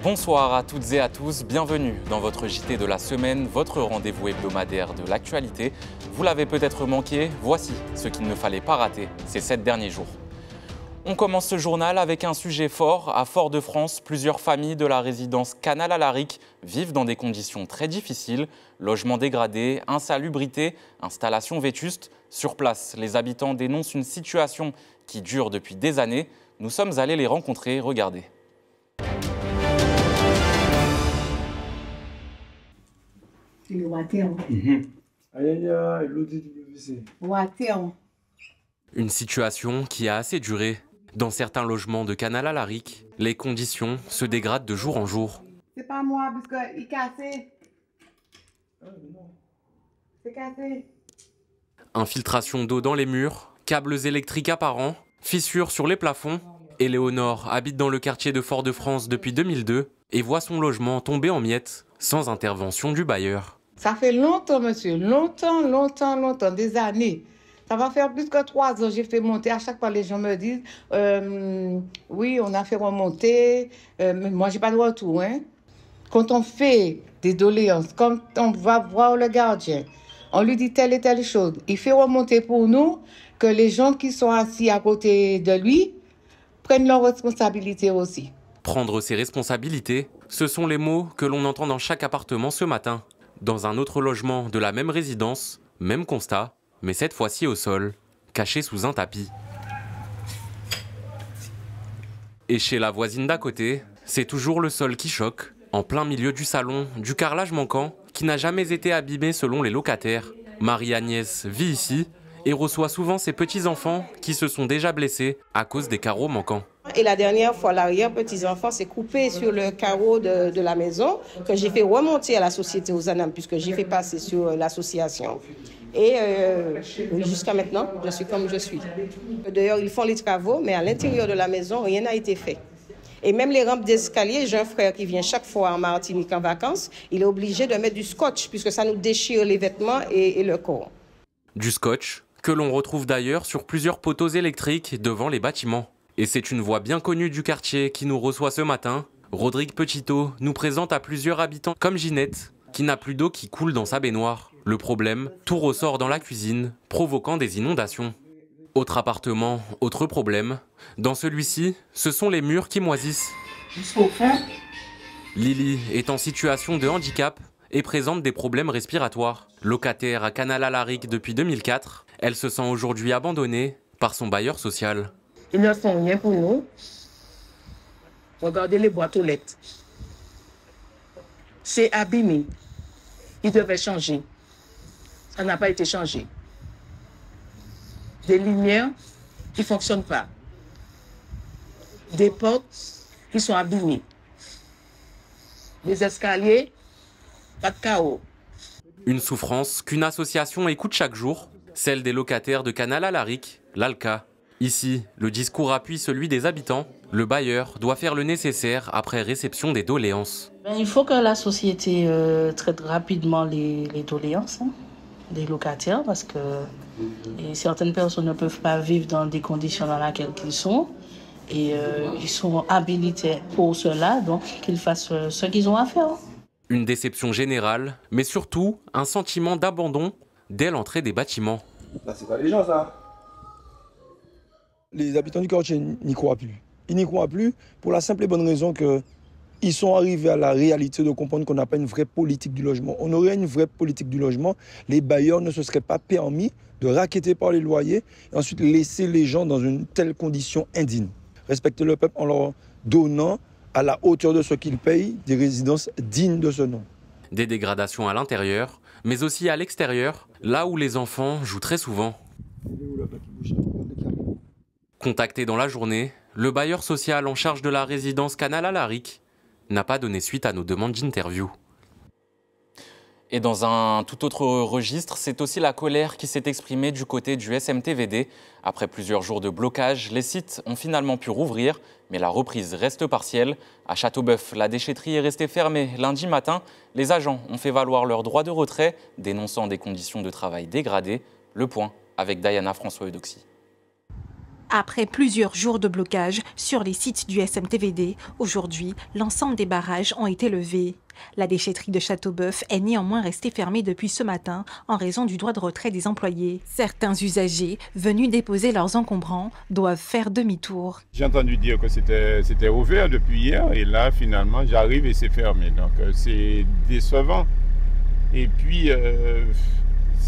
Bonsoir à toutes et à tous, bienvenue dans votre JT de la semaine, votre rendez-vous hebdomadaire de l'actualité. Vous l'avez peut-être manqué, voici ce qu'il ne fallait pas rater ces 7 derniers jours. On commence ce journal avec un sujet fort. À Fort-de-France, plusieurs familles de la résidence Canal à Laric vivent dans des conditions très difficiles. Logements dégradés, insalubrité, installations vétustes. Sur place, les habitants dénoncent une situation qui dure depuis des années. Nous sommes allés les rencontrer, regardez. Une situation qui a assez duré. Dans certains logements de Canal à Laric, les conditions se dégradent de jour en jour. C'est pas moi, parce qu'il est cassé. C'est cassé. Infiltration d'eau dans les murs, câbles électriques apparents, fissures sur les plafonds. Éléonore habite dans le quartier de Fort-de-France depuis 2002 et voit son logement tomber en miettes sans intervention du bailleur. Ça fait longtemps, monsieur, longtemps, des années. Ça va faire plus que 3 ans. J'ai fait monter. À chaque fois, les gens me disent oui, on a fait remonter. Mais moi, j'ai pas de retour. Hein. Quand on fait des doléances, quand on va voir le gardien, on lui dit telle et telle chose. Il fait remonter pour nous que les gens qui sont assis à côté de lui prennent leurs responsabilités aussi. Prendre ses responsabilités, ce sont les mots que l'on entend dans chaque appartement ce matin. Dans un autre logement de la même résidence, même constat, mais cette fois-ci au sol, caché sous un tapis. Et chez la voisine d'à côté, c'est toujours le sol qui choque, en plein milieu du salon, du carrelage manquant, qui n'a jamais été abîmé selon les locataires. Marie-Agnès vit ici et reçoit souvent ses petits-enfants qui se sont déjà blessés à cause des carreaux manquants. Et la dernière fois, l'arrière-petit-enfant s'est coupé sur le carreau de la maison que j'ai fait remonter à la société aux Anames puisque j'ai fait passer sur l'association. Et jusqu'à maintenant, je suis comme je suis. D'ailleurs, ils font les travaux, mais à l'intérieur de la maison, rien n'a été fait. Et même les rampes d'escalier, j'ai un frère qui vient chaque fois en Martinique en vacances, il est obligé de mettre du scotch puisque ça nous déchire les vêtements et le corps. Du scotch que l'on retrouve d'ailleurs sur plusieurs poteaux électriques devant les bâtiments. Et c'est une voix bien connue du quartier qui nous reçoit ce matin. Rodrigue Petitot nous présente à plusieurs habitants comme Ginette, qui n'a plus d'eau qui coule dans sa baignoire. Le problème, tout ressort dans la cuisine, provoquant des inondations. Autre appartement, autre problème. Dans celui-ci, ce sont les murs qui moisissent. Lily est en situation de handicap et présente des problèmes respiratoires. Locataire à Canal à Laric depuis 2004, elle se sent aujourd'hui abandonnée par son bailleur social. Ils ne font rien pour nous. Regardez les boîtes aux lettres. C'est abîmé. Ils devaient changer. Ça n'a pas été changé. Des lumières qui ne fonctionnent pas. Des portes qui sont abîmées. Des escaliers, pas de carreaux. Une souffrance qu'une association écoute chaque jour, celle des locataires de Canal à Laric, l'ALCA. Ici, le discours appuie celui des habitants. Le bailleur doit faire le nécessaire après réception des doléances. Il faut que la société traite rapidement les doléances des locataires parce que certaines personnes ne peuvent pas vivre dans des conditions dans lesquelles ils sont. Et ils sont habilités pour cela, donc qu'ils fassent ce qu'ils ont à faire. Une déception générale, mais surtout un sentiment d'abandon dès l'entrée des bâtiments. Là, c'est pas les gens, ça. Les habitants du quartier n'y croient plus. Ils n'y croient plus pour la simple et bonne raison qu'ils sont arrivés à la réalité de comprendre qu'on n'a pas une vraie politique du logement. On aurait une vraie politique du logement, les bailleurs ne se seraient pas permis de racketter par les loyers et ensuite laisser les gens dans une telle condition indigne. Respecter le peuple en leur donnant à la hauteur de ce qu'ils payent des résidences dignes de ce nom. Des dégradations à l'intérieur, mais aussi à l'extérieur, là où les enfants jouent très souvent. Contacté dans la journée, le bailleur social en charge de la résidence Canal à Laric n'a pas donné suite à nos demandes d'interview. Et dans un tout autre registre, c'est aussi la colère qui s'est exprimée du côté du SMTVD. Après plusieurs jours de blocage, les sites ont finalement pu rouvrir, mais la reprise reste partielle. À Châteauboeuf, la déchetterie est restée fermée lundi matin. Les agents ont fait valoir leur droit de retrait, dénonçant des conditions de travail dégradées. Le point avec Diana François-Eudoxy. Après plusieurs jours de blocage sur les sites du SMTVD, aujourd'hui, l'ensemble des barrages ont été levés. La déchetterie de Châteauboeuf est néanmoins restée fermée depuis ce matin en raison du droit de retrait des employés. Certains usagers venus déposer leurs encombrants doivent faire demi-tour. J'ai entendu dire que c'était ouvert depuis hier et là finalement j'arrive et c'est fermé. Donc c'est décevant. Et puis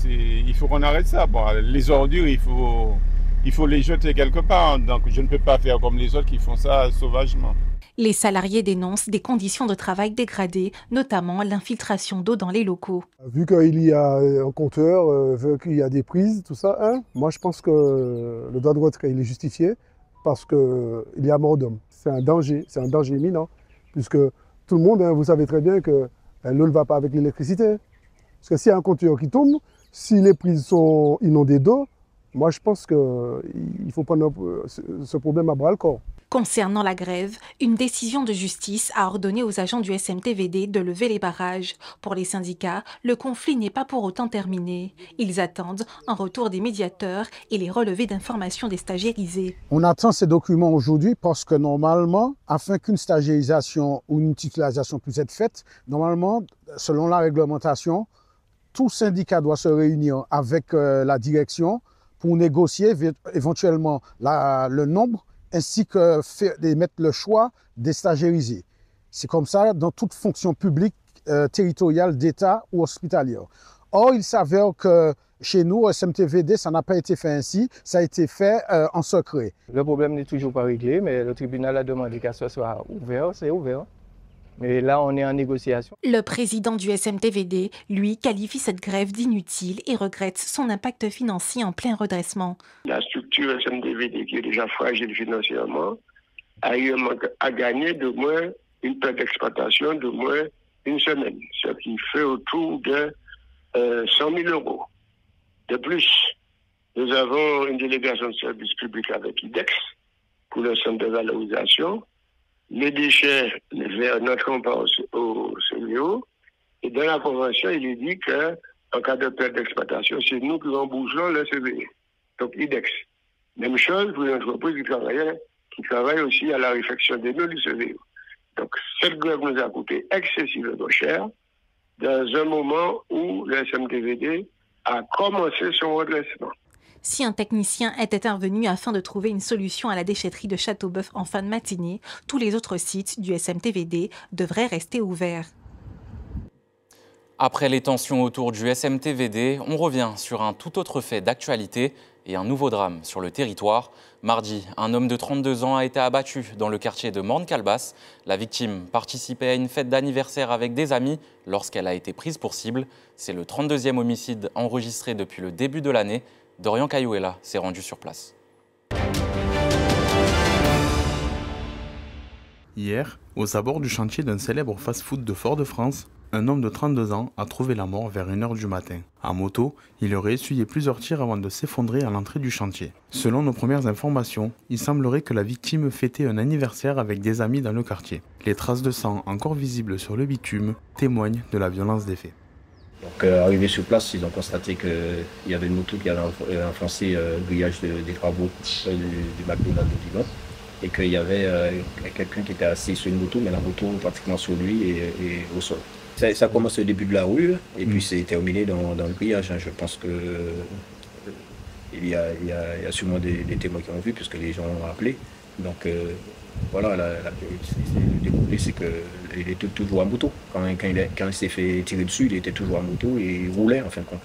il faut qu'on arrête ça. Bon, les ordures, il faut les jeter quelque part. Donc je ne peux pas faire comme les autres qui font ça sauvagement. Les salariés dénoncent des conditions de travail dégradées, notamment l'infiltration d'eau dans les locaux. Vu qu'il y a un compteur, vu qu'il y a des prises, tout ça, moi je pense que le droit de retrait il est justifié parce qu'il y a mort d'homme. C'est un danger imminent, puisque tout le monde, vous savez très bien que l'eau ne va pas avec l'électricité. Parce que s'il y a un compteur qui tombe, si les prises sont inondées d'eau, moi je pense qu'il faut prendre ce problème à bras le corps. Concernant la grève, une décision de justice a ordonné aux agents du SMTVD de lever les barrages. Pour les syndicats, le conflit n'est pas pour autant terminé. Ils attendent un retour des médiateurs et les relevés d'informations des stagiairisés. On attend ces documents aujourd'hui parce que normalement, afin qu'une stagiarisation ou une titularisation puisse être faite, normalement, selon la réglementation, tout syndicat doit se réunir avec la direction pour négocier éventuellement le nombre ainsi que mettre le choix des stagiairisés. C'est comme ça dans toute fonction publique, territoriale, d'État ou hospitalière. Or, il s'avère que chez nous, au SMTVD, ça n'a pas été fait ainsi, ça a été fait en secret. Le problème n'est toujours pas réglé, mais le tribunal a demandé qu'elle soit ouvert, c'est ouvert. Mais là, on est en négociation. Le président du SMTVD, lui, qualifie cette grève d'inutile et regrette son impact financier en plein redressement. La structure SMTVD, qui est déjà fragile financièrement, a gagné de moins une perte d'exploitation de moins une semaine, ce qui fait autour de 100 000 euros. De plus, nous avons une délégation de service public avec IDEX pour le centre de valorisation. Les déchets n'entrent pas au CVO. Et dans la convention, il est dit qu'en cas de perte d'exploitation, c'est nous qui remboursons le CVO. Donc, IDEX. Même chose pour une entreprise qui travaille aussi à la réfection des nœuds du CVO. Donc, cette grève nous a coûté excessivement cher dans un moment où le SMTVD a commencé son redressement. Si un technicien est intervenu afin de trouver une solution à la déchetterie de Châteauboeuf en fin de matinée, tous les autres sites du SMTVD devraient rester ouverts. Après les tensions autour du SMTVD, on revient sur un tout autre fait d'actualité et un nouveau drame sur le territoire. Mardi, un homme de 32 ans a été abattu dans le quartier de Morne-Calebasse. La victime participait à une fête d'anniversaire avec des amis lorsqu'elle a été prise pour cible. C'est le 32e homicide enregistré depuis le début de l'année. Dorian Cayouela s'est rendu sur place. Hier, aux abords du chantier d'un célèbre fast-food de Fort-de-France, un homme de 32 ans a trouvé la mort vers 1h du matin. À moto, il aurait essuyé plusieurs tirs avant de s'effondrer à l'entrée du chantier. Selon nos premières informations, il semblerait que la victime fêtait un anniversaire avec des amis dans le quartier. Les traces de sang encore visibles sur le bitume témoignent de la violence des faits. Donc, arrivé sur place, ils ont constaté qu'il y avait une moto qui avait enfoncé le grillage des travaux du McDonald's de Dijon et qu'il y avait quelqu'un qui était assis sur une moto, mais la moto pratiquement sur lui et au sol. Ça commence au début de la rue et puis c'est terminé dans le grillage. Je pense qu'il y a sûrement des témoins qui ont vu puisque les gens ont appelé. Donc voilà, le découpé, c'est qu'il était toujours en moto. Quand il s'est fait tirer dessus, il était toujours en moto et il roulait en fin de compte.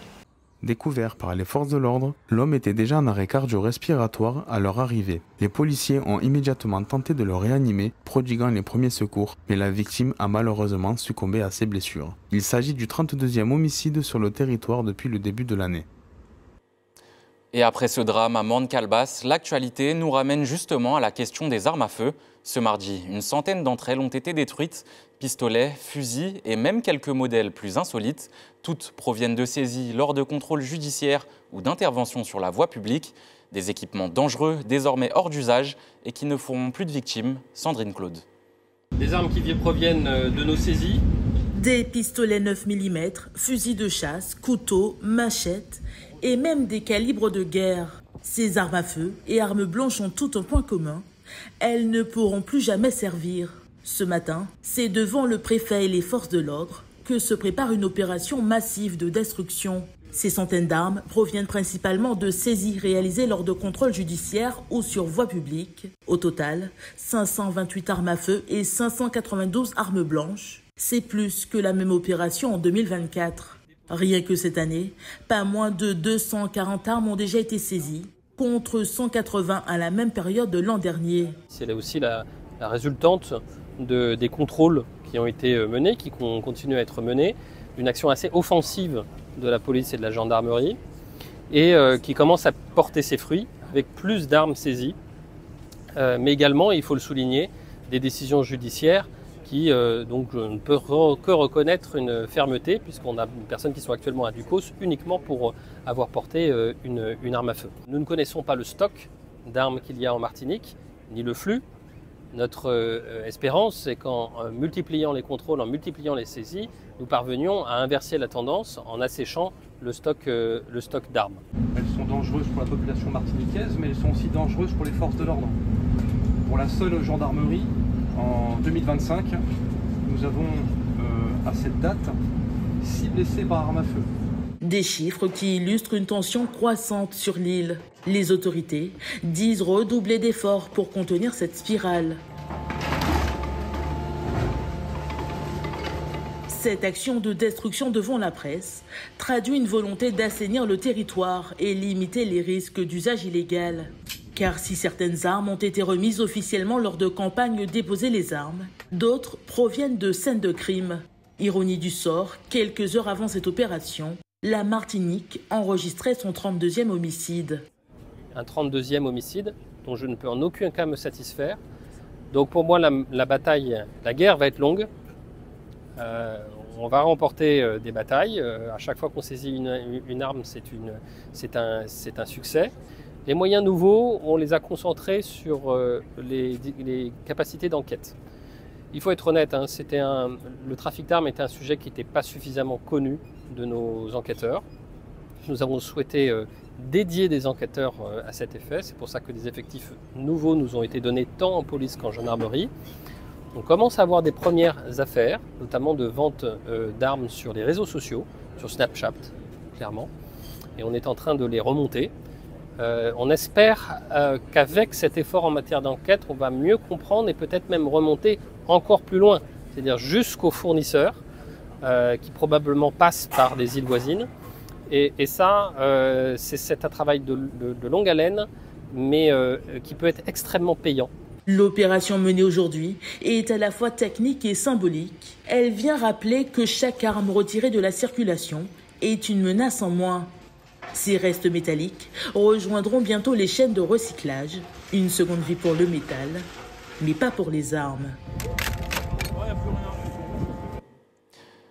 Découvert par les forces de l'ordre, l'homme était déjà en arrêt cardio-respiratoire à leur arrivée. Les policiers ont immédiatement tenté de le réanimer, prodiguant les premiers secours, mais la victime a malheureusement succombé à ses blessures. Il s'agit du 32e homicide sur le territoire depuis le début de l'année. Et après ce drame à Morne-Calebasse, l'actualité nous ramène justement à la question des armes à feu. Ce mardi, une centaine d'entre elles ont été détruites. Pistolets, fusils et même quelques modèles plus insolites. Toutes proviennent de saisies lors de contrôles judiciaires ou d'interventions sur la voie publique. Des équipements dangereux, désormais hors d'usage et qui ne feront plus de victimes. Sandrine Claude. Des armes qui proviennent de nos saisies. Des pistolets 9 mm, fusils de chasse, couteaux, machettes et même des calibres de guerre. Ces armes à feu et armes blanches ont tout un point commun. Elles ne pourront plus jamais servir. Ce matin, c'est devant le préfet et les forces de l'ordre que se prépare une opération massive de destruction. Ces centaines d'armes proviennent principalement de saisies réalisées lors de contrôles judiciaires ou sur voie publique. Au total, 528 armes à feu et 592 armes blanches. C'est plus que la même opération en 2024. Rien que cette année, pas moins de 240 armes ont déjà été saisies, contre 180 à la même période de l'an dernier. C'est aussi la résultante des contrôles qui ont été menés, qui continuent à être menés, d'une action assez offensive de la police et de la gendarmerie, et qui commence à porter ses fruits avec plus d'armes saisies, mais également, il faut le souligner, des décisions judiciaires qui donc ne peut que reconnaître une fermeté, puisqu'on a des personnes qui sont actuellement à Ducos uniquement pour avoir porté une arme à feu. Nous ne connaissons pas le stock d'armes qu'il y a en Martinique, ni le flux. Notre espérance, c'est qu'en multipliant les contrôles, en multipliant les saisies, nous parvenions à inverser la tendance en asséchant le stock d'armes. Elles sont dangereuses pour la population martiniquaise, mais elles sont aussi dangereuses pour les forces de l'ordre. Pour la seule gendarmerie, en 2025, nous avons à cette date 6 blessés par arme à feu. Des chiffres qui illustrent une tension croissante sur l'île. Les autorités disent redoubler d'efforts pour contenir cette spirale. Cette action de destruction devant la presse traduit une volonté d'assainir le territoire et limiter les risques d'usage illégal. Car si certaines armes ont été remises officiellement lors de campagnes déposer les armes, d'autres proviennent de scènes de crime. Ironie du sort, quelques heures avant cette opération, la Martinique enregistrait son 32e homicide. Un 32e homicide dont je ne peux en aucun cas me satisfaire. Donc pour moi, la guerre va être longue. On va remporter des batailles. À chaque fois qu'on saisit une arme, c'est un succès. Les moyens nouveaux, on les a concentrés sur les capacités d'enquête. Il faut être honnête, le trafic d'armes était un sujet qui n'était pas suffisamment connu de nos enquêteurs. Nous avons souhaité dédier des enquêteurs à cet effet. C'est pour ça que des effectifs nouveaux nous ont été donnés tant en police qu'en gendarmerie. On commence à avoir des premières affaires, notamment de vente d'armes sur les réseaux sociaux, sur Snapchat, clairement. Et on est en train de les remonter. On espère qu'avec cet effort en matière d'enquête, on va mieux comprendre et peut-être même remonter encore plus loin, c'est-à-dire jusqu'aux fournisseurs qui probablement passent par les îles voisines. Et ça, c'est un travail de longue haleine, mais qui peut être extrêmement payant. L'opération menée aujourd'hui est à la fois technique et symbolique. Elle vient rappeler que chaque arme retirée de la circulation est une menace en moins. Ces restes métalliques rejoindront bientôt les chaînes de recyclage. Une seconde vie pour le métal, mais pas pour les armes.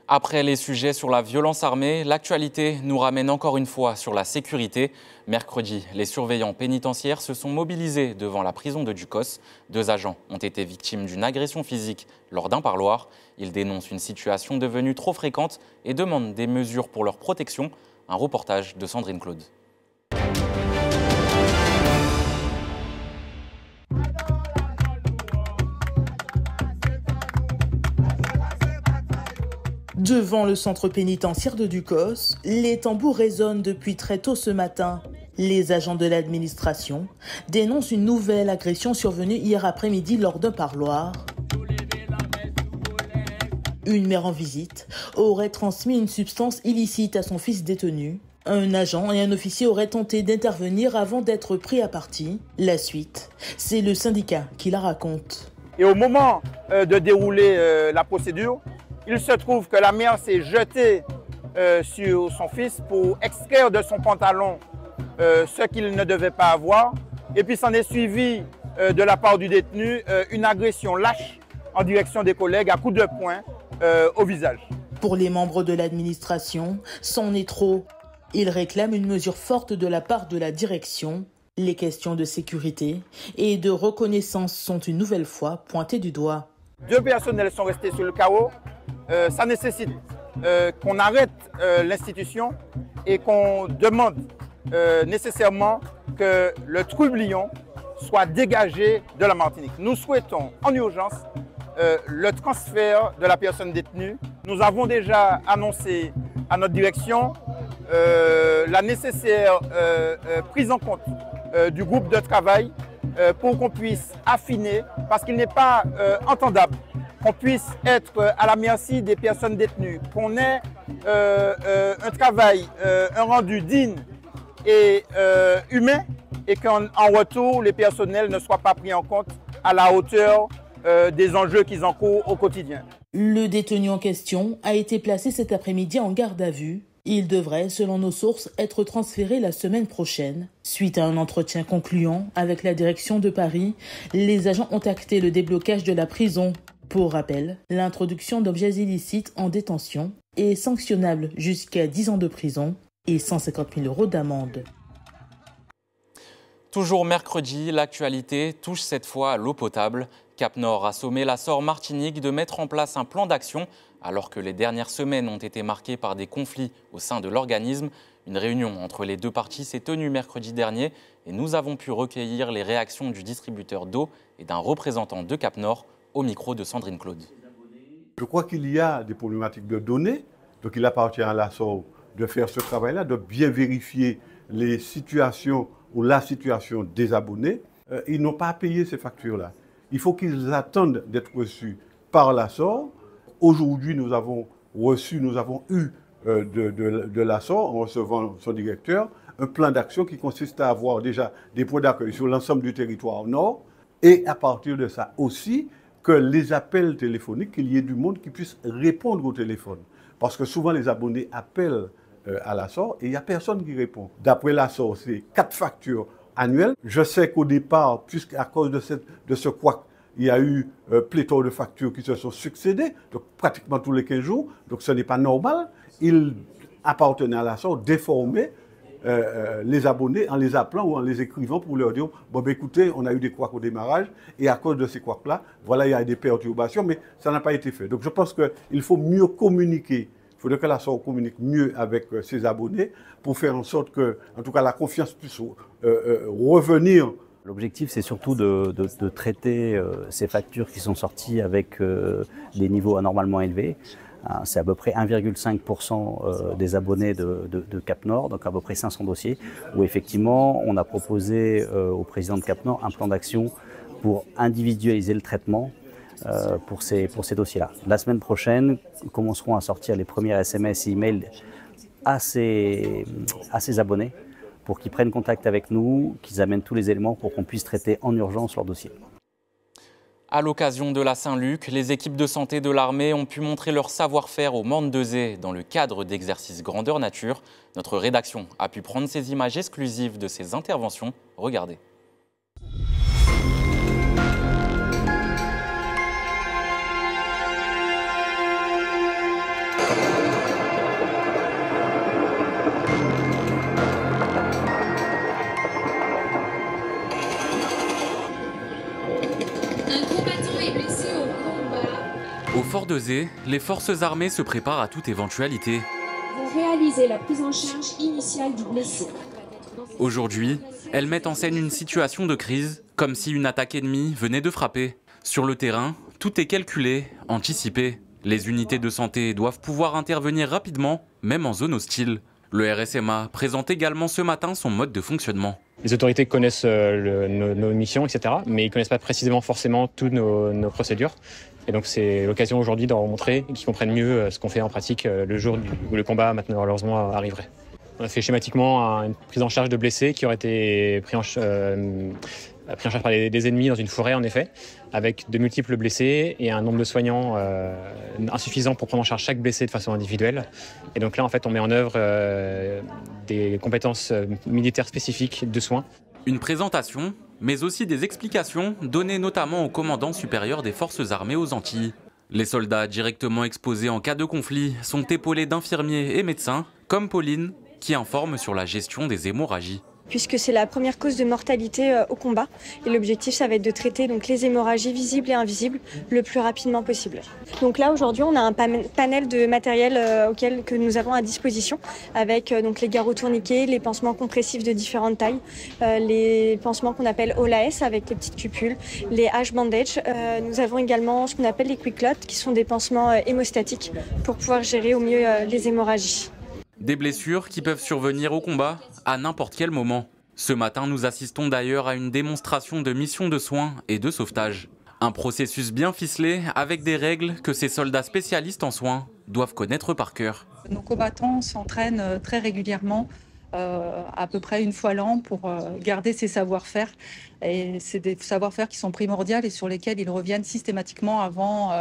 Après les sujets sur la violence armée, l'actualité nous ramène encore une fois sur la sécurité. Mercredi, les surveillants pénitentiaires se sont mobilisés devant la prison de Ducos. 2 agents ont été victimes d'une agression physique lors d'un parloir. Ils dénoncent une situation devenue trop fréquente et demandent des mesures pour leur protection. Un reportage de Sandrine Claude. Devant le centre pénitentiaire de Ducos, les tambours résonnent depuis très tôt ce matin. Les agents de l'administration dénoncent une nouvelle agression survenue hier après-midi lors d'un parloir. Une mère en visite aurait transmis une substance illicite à son fils détenu. Un agent et un officier auraient tenté d'intervenir avant d'être pris à partie. La suite, c'est le syndicat qui la raconte. Et au moment de dérouler la procédure, il se trouve que la mère s'est jetée sur son fils pour extraire de son pantalon ce qu'il ne devait pas avoir. Et puis s'en est suivi de la part du détenu une agression lâche en direction des collègues à coups de poing au visage. Pour les membres de l'administration, c'en est trop. Ils réclament une mesure forte de la part de la direction. Les questions de sécurité et de reconnaissance sont une nouvelle fois pointées du doigt. 2 personnels sont restés sur le carreau. Ça nécessite qu'on arrête l'institution et qu'on demande nécessairement que le trublion soit dégagé de la Martinique. Nous souhaitons en urgence le transfert de la personne détenue. Nous avons déjà annoncé à notre direction la nécessaire prise en compte du groupe de travail pour qu'on puisse affiner, parce qu'il n'est pas entendable qu'on puisse être à la merci des personnes détenues, qu'on ait un travail, un rendu digne et humain, et qu'en retour, les personnels ne soient pas pris en compte à la hauteur des enjeux qu'ils encourent au quotidien. Le détenu en question a été placé cet après-midi en garde à vue. Il devrait, selon nos sources, être transféré la semaine prochaine. Suite à un entretien concluant avec la direction de Paris, les agents ont acté le déblocage de la prison. Pour rappel, l'introduction d'objets illicites en détention est sanctionnable jusqu'à 10 ans de prison et 150 000 € d'amende. Toujours mercredi, l'actualité touche cette fois à l'eau potable. Cap-Nord a sommé la SOR Martinique de mettre en place un plan d'action alors que les dernières semaines ont été marquées par des conflits au sein de l'organisme. Une réunion entre les deux parties s'est tenue mercredi dernier et nous avons pu recueillir les réactions du distributeur d'eau et d'un représentant de Cap-Nord au micro de Sandrine Claude. Je crois qu'il y a des problématiques de données, donc il appartient à la SOR de faire ce travail-là, de bien vérifier les situations ou la situation des abonnés. Ils n'ont pas à payer ces factures-là. Il faut qu'ils attendent d'être reçus par la SOR. Aujourd'hui, nous avons eu de la SOR, en recevant son directeur, un plan d'action qui consiste à avoir déjà des points d'accueil sur l'ensemble du territoire nord et à partir de ça aussi, que les appels téléphoniques, qu'il y ait du monde qui puisse répondre au téléphone. Parce que souvent, les abonnés appellent à la SOR et il n'y a personne qui répond. D'après la SOR, c'est 4 factures annuelles. Je sais qu'au départ, puisqu'à cause de ce couac, il y a eu pléthore de factures qui se sont succédées, donc pratiquement tous les 15 jours, donc ce n'est pas normal. Il appartenait à la SOR d'informer les abonnés en les appelant ou en les écrivant pour leur dire « Bon, ben, écoutez, on a eu des couacs au démarrage et à cause de ces couacs-là, voilà, il y a des perturbations, mais ça n'a pas été fait. » Donc je pense qu'il faut mieux communiquer. Il faudrait que la SOR communique mieux avec ses abonnés pour faire en sorte que, en tout cas, la confiance puisse revenir. L'objectif, c'est surtout de traiter ces factures qui sont sorties avec des niveaux anormalement élevés. C'est à peu près 1,5% des abonnés de Cap-Nord, donc à peu près 500 dossiers, où effectivement, on a proposé au président de Cap-Nord un plan d'action pour individualiser le traitement pour ces dossiers-là. La semaine prochaine, nous commencerons à sortir les premiers SMS et emails à ces abonnés pour qu'ils prennent contact avec nous, qu'ils amènent tous les éléments pour qu'on puisse traiter en urgence leur dossier. À l'occasion de la Saint-Luc, les équipes de santé de l'armée ont pu montrer leur savoir-faire au Mande-de-Zé dans le cadre d'exercices grandeur nature. Notre rédaction a pu prendre ces images exclusives de ces interventions. Regardez. Au Fort-de-Zé, les forces armées se préparent à toute éventualité. Vous réalisez la prise en charge initiale du blessé. Aujourd'hui, elles mettent en scène une situation de crise, comme si une attaque ennemie venait de frapper. Sur le terrain, tout est calculé, anticipé. Les unités de santé doivent pouvoir intervenir rapidement, même en zone hostile. Le RSMA présente également ce matin son mode de fonctionnement. Les autorités connaissent nos missions, etc., mais ils ne connaissent pas précisément forcément toutes nos procédures. Et donc c'est l'occasion aujourd'hui d'en montrer et qu'ils comprennent mieux ce qu'on fait en pratique le jour où le combat malheureusement arriverait. On a fait schématiquement une prise en charge de blessés qui auraient été pris en charge par des ennemis dans une forêt en effet, avec de multiples blessés et un nombre de soignants insuffisant pour prendre en charge chaque blessé de façon individuelle. Et donc là en fait on met en œuvre des compétences militaires spécifiques de soins. Une présentation, mais aussi des explications données notamment au commandant supérieur des forces armées aux Antilles. Les soldats directement exposés en cas de conflit sont épaulés d'infirmiers et médecins, comme Pauline, qui informe sur la gestion des hémorragies. puisque c'est la première cause de mortalité au combat. Et l'objectif, ça va être de traiter donc, les hémorragies visibles et invisibles le plus rapidement possible. Donc là, aujourd'hui, on a un panel de matériel que nous avons à disposition, avec donc, les garrots tourniquets, les pansements compressifs de différentes tailles, les pansements qu'on appelle OLAS avec les petites cupules, les H-bandages. Nous avons également ce qu'on appelle les quick clots, qui sont des pansements hémostatiques pour pouvoir gérer au mieux les hémorragies. Des blessures qui peuvent survenir au combat à n'importe quel moment. Ce matin, nous assistons d'ailleurs à une démonstration de mission de soins et de sauvetage. Un processus bien ficelé avec des règles que ces soldats spécialistes en soins doivent connaître par cœur. Nos combattants s'entraînent très régulièrement, à peu près une fois l'an, pour garder ces savoir-faire. Et c'est des savoir-faire qui sont primordiaux et sur lesquels ils reviennent systématiquement avant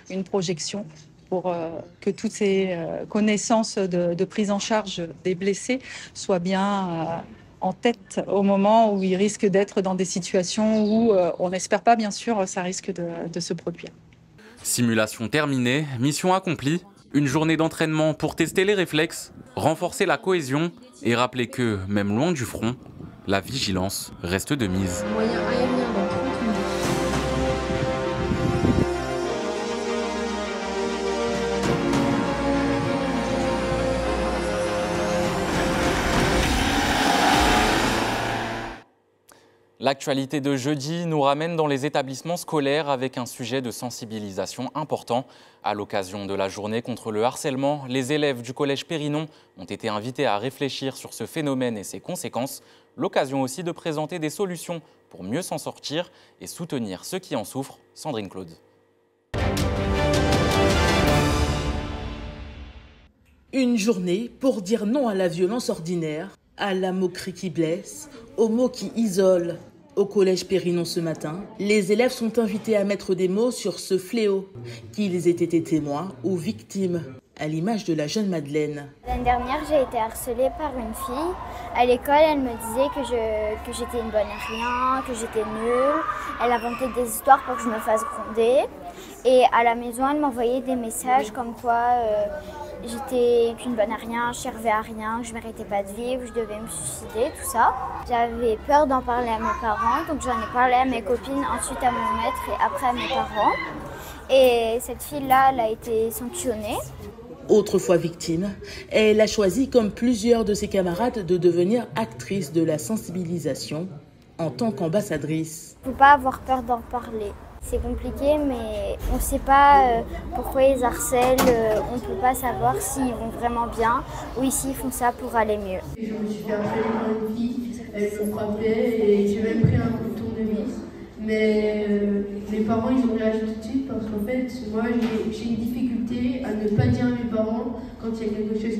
une projection, pour que toutes ces connaissances de prise en charge des blessés soient bien en tête au moment où ils risquent d'être dans des situations où on n'espère pas, bien sûr, ça risque de se produire. Simulation terminée, mission accomplie. Une journée d'entraînement pour tester les réflexes, renforcer la cohésion et rappeler que, même loin du front, la vigilance reste de mise. L'actualité de jeudi nous ramène dans les établissements scolaires avec un sujet de sensibilisation important. À l'occasion de la journée contre le harcèlement, les élèves du collège Périnon ont été invités à réfléchir sur ce phénomène et ses conséquences. L'occasion aussi de présenter des solutions pour mieux s'en sortir et soutenir ceux qui en souffrent. Sandrine Claude. Une journée pour dire non à la violence ordinaire, à la moquerie qui blesse, aux mots qui isolent. Au collège Périnon ce matin, les élèves sont invités à mettre des mots sur ce fléau, qu'ils aient été témoins ou victimes, à l'image de la jeune Madeleine. L'année dernière, j'ai été harcelée par une fille. À l'école, elle me disait que j'étais une bonne à rien, que j'étais nulle. Elle inventait des histoires pour que je me fasse gronder. Et à la maison, elle m'envoyait des messages comme quoi j'étais qu'une bonne à rien, je servais à rien, que je ne méritais pas de vivre, je devais me suicider, tout ça. J'avais peur d'en parler à mes parents, donc j'en ai parlé à mes copines, ensuite à mon maître et après à mes parents. Et cette fille-là, elle a été sanctionnée. Autrefois victime, elle a choisi, comme plusieurs de ses camarades, de devenir actrice de la sensibilisation en tant qu'ambassadrice. Il ne faut pas avoir peur d'en parler. C'est compliqué, mais on ne sait pas pourquoi ils harcèlent, on ne peut pas savoir s'ils vont vraiment bien ou s'ils font ça pour aller mieux. Je me suis fait harceler par une fille, elle m'a frappé et j'ai même pris un coup de tournevis. Mais mes parents, ils ont réagi tout de suite parce qu'en fait, moi, j'ai une difficulté à ne pas dire à mes parents quand il y a quelque chose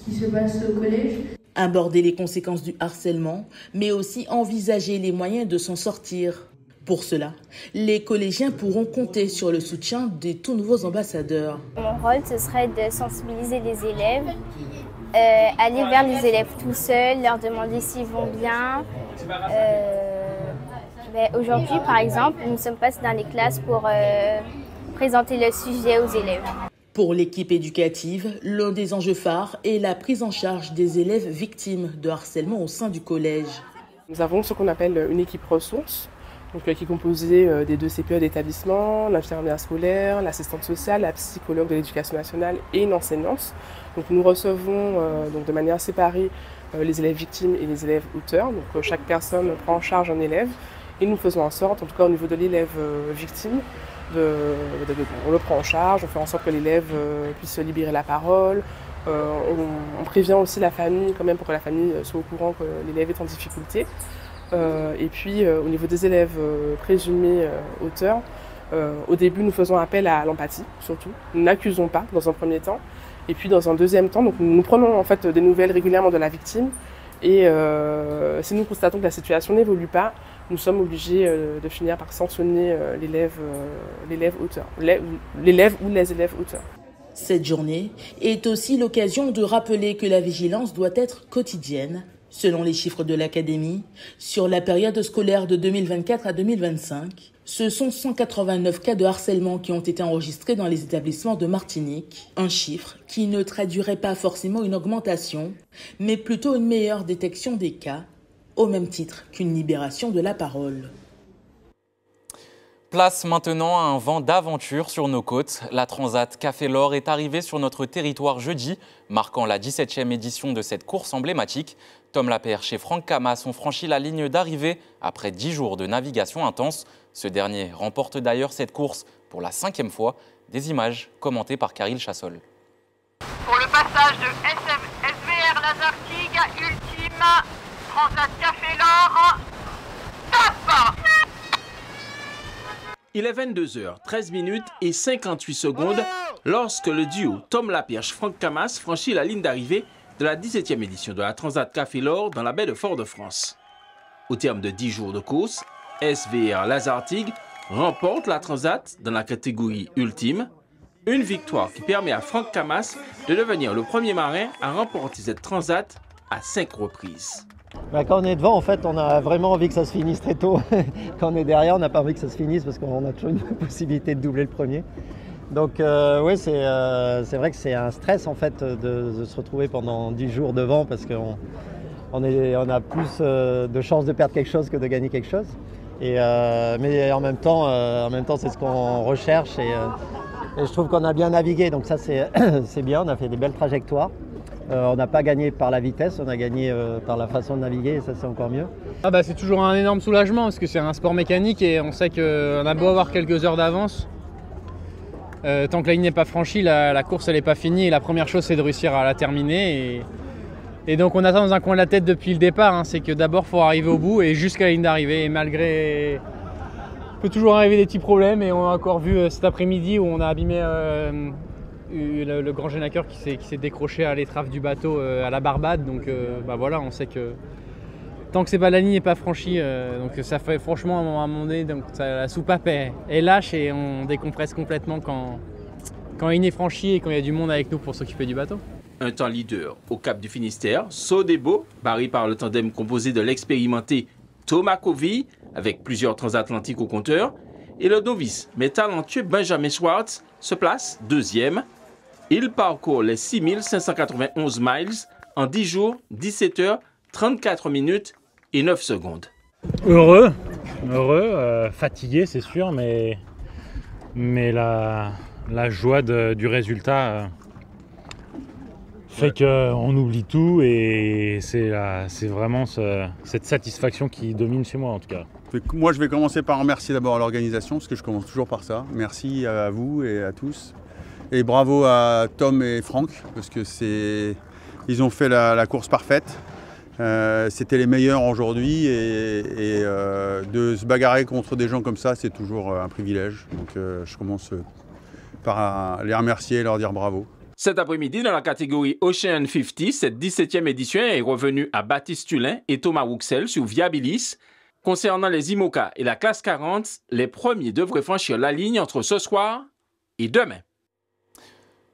qui se passe au collège. Aborder les conséquences du harcèlement, mais aussi envisager les moyens de s'en sortir. Pour cela, les collégiens pourront compter sur le soutien des tout nouveaux ambassadeurs. Mon rôle, ce serait de sensibiliser les élèves, aller vers les élèves tout seuls, leur demander s'ils vont bien. Aujourd'hui, par exemple, nous sommes passés dans les classes pour présenter le sujet aux élèves. Pour l'équipe éducative, l'un des enjeux phares est la prise en charge des élèves victimes de harcèlement au sein du collège. Nous avons ce qu'on appelle une équipe ressources, donc, qui est composée des 2 CPE d'établissement, l'infirmière scolaire, l'assistante sociale, la psychologue de l'éducation nationale et une enseignante. Donc, nous recevons donc, de manière séparée les élèves victimes et les élèves auteurs. Donc, chaque personne prend en charge un élève et nous faisons en sorte, en tout cas au niveau de l'élève victime, on le prend en charge, on fait en sorte que l'élève puisse se libérer la parole. On prévient aussi la famille quand même pour que la famille soit au courant que l'élève est en difficulté. Et puis au niveau des élèves présumés auteurs, au début nous faisons appel à l'empathie surtout. Nous n'accusons pas dans un premier temps. Et puis dans un deuxième temps, donc, nous prenons en fait des nouvelles régulièrement de la victime. Et si nous constatons que la situation n'évolue pas, nous sommes obligés de finir par sanctionner l'élève auteur, l'élève ou les élèves auteurs. Cette journée est aussi l'occasion de rappeler que la vigilance doit être quotidienne. Selon les chiffres de l'Académie, sur la période scolaire de 2024 à 2025, ce sont 189 cas de harcèlement qui ont été enregistrés dans les établissements de Martinique. Un chiffre qui ne traduirait pas forcément une augmentation, mais plutôt une meilleure détection des cas au même titre qu'une libération de la parole. Place maintenant à un vent d'aventure sur nos côtes. La Transat Café L'Or est arrivée sur notre territoire jeudi, marquant la 17e édition de cette course emblématique. Tom Laperche et Franck Camas ont franchi la ligne d'arrivée après 10 jours de navigation intense. Ce dernier remporte d'ailleurs cette course pour la 5e fois. Des images commentées par Caril Chassol. Pour le passage de SVR Lazartigue, ultime, Transat Café L'Or, top! Il est 22h13 et 58 secondes lorsque le duo Tom Laperche-Franck Camas franchit la ligne d'arrivée de la 17e édition de la Transat Café L'Or dans la baie de Fort-de-France. Au terme de 10 jours de course, SVR Lazartigue remporte la Transat dans la catégorie ultime, une victoire qui permet à Franck Camas de devenir le premier marin à remporter cette Transat à 5 reprises. Quand on est devant, en fait, on a vraiment envie que ça se finisse très tôt. Quand on est derrière, on n'a pas envie que ça se finisse parce qu'on a toujours une possibilité de doubler le premier. Donc oui, c'est vrai que c'est un stress en fait de se retrouver pendant 10 jours devant parce qu'on a plus de chances de perdre quelque chose que de gagner quelque chose. Mais en même temps c'est ce qu'on recherche et je trouve qu'on a bien navigué. Donc ça c'est bien, on a fait des belles trajectoires. On n'a pas gagné par la vitesse, on a gagné par la façon de naviguer et ça c'est encore mieux. C'est toujours un énorme soulagement parce que c'est un sport mécanique et on sait qu'on a beau avoir quelques heures d'avance. Tant que la ligne n'est pas franchie, la course elle n'est pas finie et la première chose c'est de réussir à la terminer. Et donc on a ça dans un coin de la tête depuis le départ, c'est que d'abord il faut arriver au bout et jusqu'à la ligne d'arrivée. Et malgré... Il peut toujours arriver des petits problèmes et on a encore vu cet après-midi où on a abîmé... le grand génaqueur qui s'est décroché à l'étrave du bateau à la Barbade, donc voilà, on sait que tant que la ligne n'est pas franchie, donc ça fait franchement à un moment donné, donc la soupape est lâche et on décompresse complètement quand la ligne est franchie et quand il y a du monde avec nous pour s'occuper du bateau. Un temps leader au Cap du Finistère, Sodebo, barré par le tandem composé de l'expérimenté Thomas Covey avec plusieurs transatlantiques au compteur, et le novice mais talentueux Benjamin Schwartz se place deuxième. Il parcourt les 6591 miles en 10 jours, 17 heures, 34 minutes et 9 secondes. Heureux, fatigué c'est sûr, mais la joie du résultat fait qu'on oublie tout et c'est vraiment cette satisfaction qui domine chez moi en tout cas. Moi je vais commencer par remercier d'abord l'organisation parce que je commence toujours par ça. Merci à vous et à tous. Et bravo à Tom et Franck parce que ils ont fait la course parfaite. C'était les meilleurs aujourd'hui et de se bagarrer contre des gens comme ça, c'est toujours un privilège. Donc je commence par les remercier et leur dire bravo. Cet après-midi, dans la catégorie Ocean 50, cette 17e édition est revenue à Baptiste Tulin et Thomas Rouxel sur Viabilis. Concernant les IMOCA et la classe 40, les premiers devraient franchir la ligne entre ce soir et demain.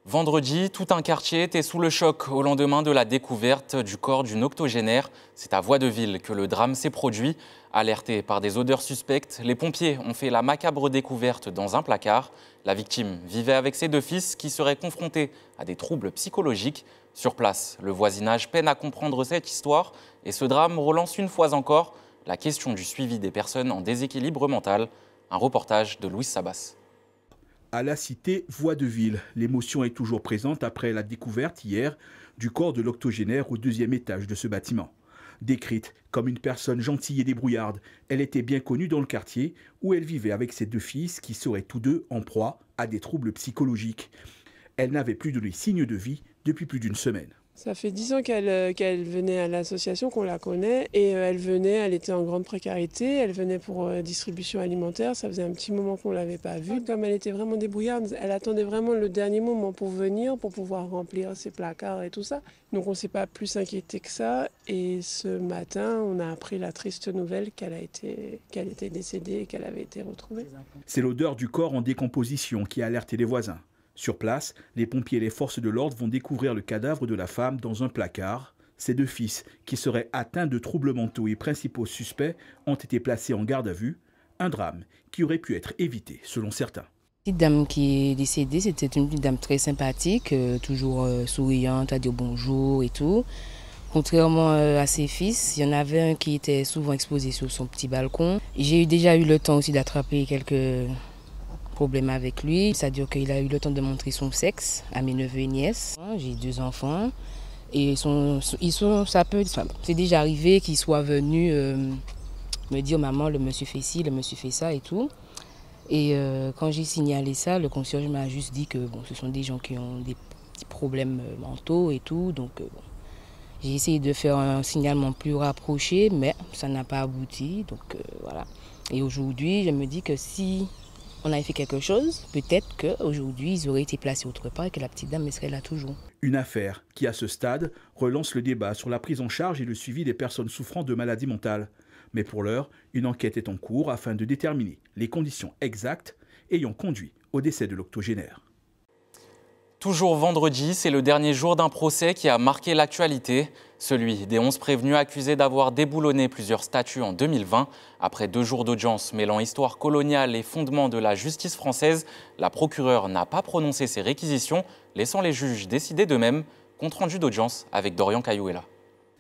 Vendredi, tout un quartier était sous le choc au lendemain de la découverte du corps d'une octogénaire. C'est à Voie-de-Ville que le drame s'est produit. Alertés par des odeurs suspectes, les pompiers ont fait la macabre découverte dans un placard. La victime vivait avec ses 2 fils qui seraient confrontés à des troubles psychologiques. Sur place, le voisinage peine à comprendre cette histoire et ce drame relance une fois encore la question du suivi des personnes en déséquilibre mental. Un reportage de Louis Sabas. À la cité Voie-de-Ville, l'émotion est toujours présente après la découverte hier du corps de l'octogénaire au 2e étage de ce bâtiment. Décrite comme une personne gentille et débrouillarde, elle était bien connue dans le quartier où elle vivait avec ses 2 fils qui seraient tous 2 en proie à des troubles psychologiques. Elle n'avait plus donné signe de vie depuis plus d'1 semaine. Ça fait 10 ans qu'elle venait à l'association, qu'on la connaît, et elle était en grande précarité, elle venait pour distribution alimentaire, ça faisait un petit moment qu'on ne l'avait pas vue. Comme elle était vraiment débrouillarde, elle attendait vraiment le dernier moment pour venir, pour pouvoir remplir ses placards et tout ça. Donc on ne s'est pas plus inquiété que ça, et ce matin, on a appris la triste nouvelle qu'elle était décédée et qu'elle avait été retrouvée. C'est l'odeur du corps en décomposition qui a alerté les voisins. Sur place, les pompiers et les forces de l'ordre vont découvrir le cadavre de la femme dans un placard. Ses 2 fils, qui seraient atteints de troubles mentaux et principaux suspects, ont été placés en garde à vue. Un drame qui aurait pu être évité, selon certains. La petite dame qui est décédée, c'était une petite dame très sympathique, toujours souriante, à dire bonjour et tout. Contrairement à ses fils, il y en avait un qui était souvent exposé sur son petit balcon. J'ai déjà eu le temps aussi d'attraper quelques problèmes avec lui. C'est-à-dire qu'il a eu le temps de montrer son sexe à mes neveux et nièces. J'ai 2 enfants et c'est déjà arrivé qu'ils soient venus me dire « Maman, le monsieur fait ci, le monsieur fait ça » et tout. Et quand j'ai signalé ça, le concierge m'a juste dit que bon, ce sont des gens qui ont des petits problèmes mentaux et tout. Donc j'ai essayé de faire un signalement plus rapproché, mais ça n'a pas abouti. Donc voilà. Et aujourd'hui, je me dis que si on avait fait quelque chose, peut-être qu'aujourd'hui, ils auraient été placés autre part et que la petite dame serait là toujours. Une affaire qui, à ce stade, relance le débat sur la prise en charge et le suivi des personnes souffrant de maladies mentales. Mais pour l'heure, une enquête est en cours afin de déterminer les conditions exactes ayant conduit au décès de l'octogénaire. Toujours vendredi, c'est le dernier jour d'un procès qui a marqué l'actualité. Celui des 11 prévenus accusés d'avoir déboulonné plusieurs statues en 2020. Après 2 jours d'audience mêlant histoire coloniale et fondements de la justice française, la procureure n'a pas prononcé ses réquisitions, laissant les juges décider d'eux-mêmes. Compte rendu d'audience avec Dorian Cayouela.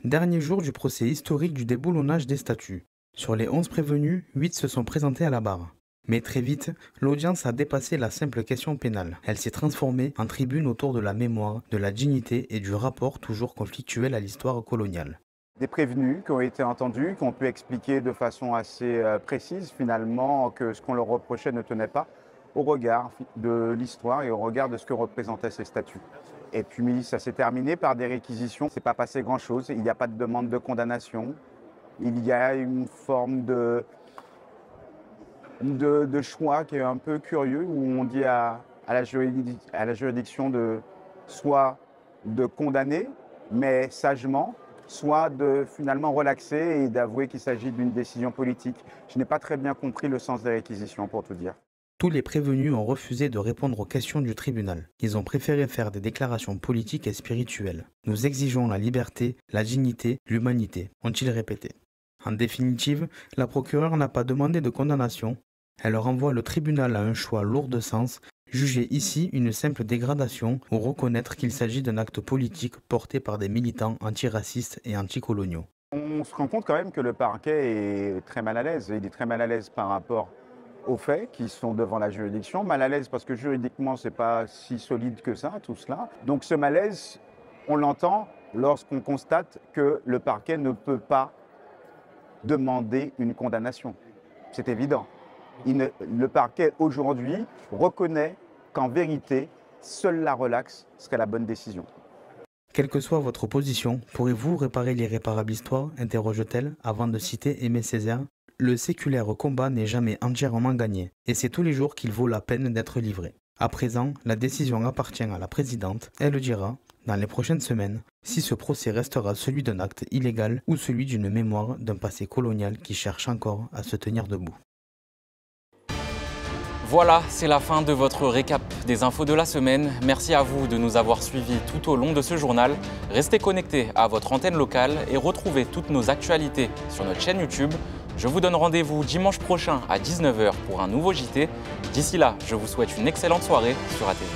Dernier jour du procès historique du déboulonnage des statues. Sur les 11 prévenus, 8 se sont présentés à la barre. Mais très vite, l'audience a dépassé la simple question pénale. Elle s'est transformée en tribune autour de la mémoire, de la dignité et du rapport toujours conflictuel à l'histoire coloniale. Des prévenus qui ont été entendus, qui ont pu expliquer de façon assez précise finalement que ce qu'on leur reprochait ne tenait pas au regard de l'histoire et au regard de ce que représentaient ces statues. Et puis ça s'est terminé par des réquisitions. C'est pas passé grand-chose, il n'y a pas de demande de condamnation. Il y a une forme de choix qui est un peu curieux où on dit à la juridiction de soit de condamner, mais sagement, soit de finalement relaxer et d'avouer qu'il s'agit d'une décision politique. Je n'ai pas très bien compris le sens des réquisitions, pour tout dire. Tous les prévenus ont refusé de répondre aux questions du tribunal. Ils ont préféré faire des déclarations politiques et spirituelles. Nous exigeons la liberté, la dignité, l'humanité, ont-ils répété. En définitive, la procureure n'a pas demandé de condamnation. Elle renvoie le tribunal à un choix lourd de sens, juger ici une simple dégradation ou reconnaître qu'il s'agit d'un acte politique porté par des militants antiracistes et anticoloniaux. On se rend compte quand même que le parquet est très mal à l'aise. Il est très mal à l'aise par rapport aux faits qui sont devant la juridiction. Mal à l'aise parce que juridiquement, ce n'est pas si solide que ça, tout cela. Donc ce malaise, on l'entend lorsqu'on constate que le parquet ne peut pas demander une condamnation. C'est évident. Le parquet aujourd'hui reconnaît qu'en vérité, seule la relaxe serait la bonne décision. Quelle que soit votre position, pourrez-vous réparer l'irréparable histoire, interroge-t-elle avant de citer Aimé Césaire. Le séculaire combat n'est jamais entièrement gagné, et c'est tous les jours qu'il vaut la peine d'être livré. À présent, la décision appartient à la présidente. Elle dira, dans les prochaines semaines, si ce procès restera celui d'un acte illégal ou celui d'une mémoire d'un passé colonial qui cherche encore à se tenir debout. Voilà, c'est la fin de votre récap des infos de la semaine. Merci à vous de nous avoir suivis tout au long de ce journal. Restez connectés à votre antenne locale et retrouvez toutes nos actualités sur notre chaîne YouTube. Je vous donne rendez-vous dimanche prochain à 19h pour un nouveau JT. D'ici là, je vous souhaite une excellente soirée sur ATV.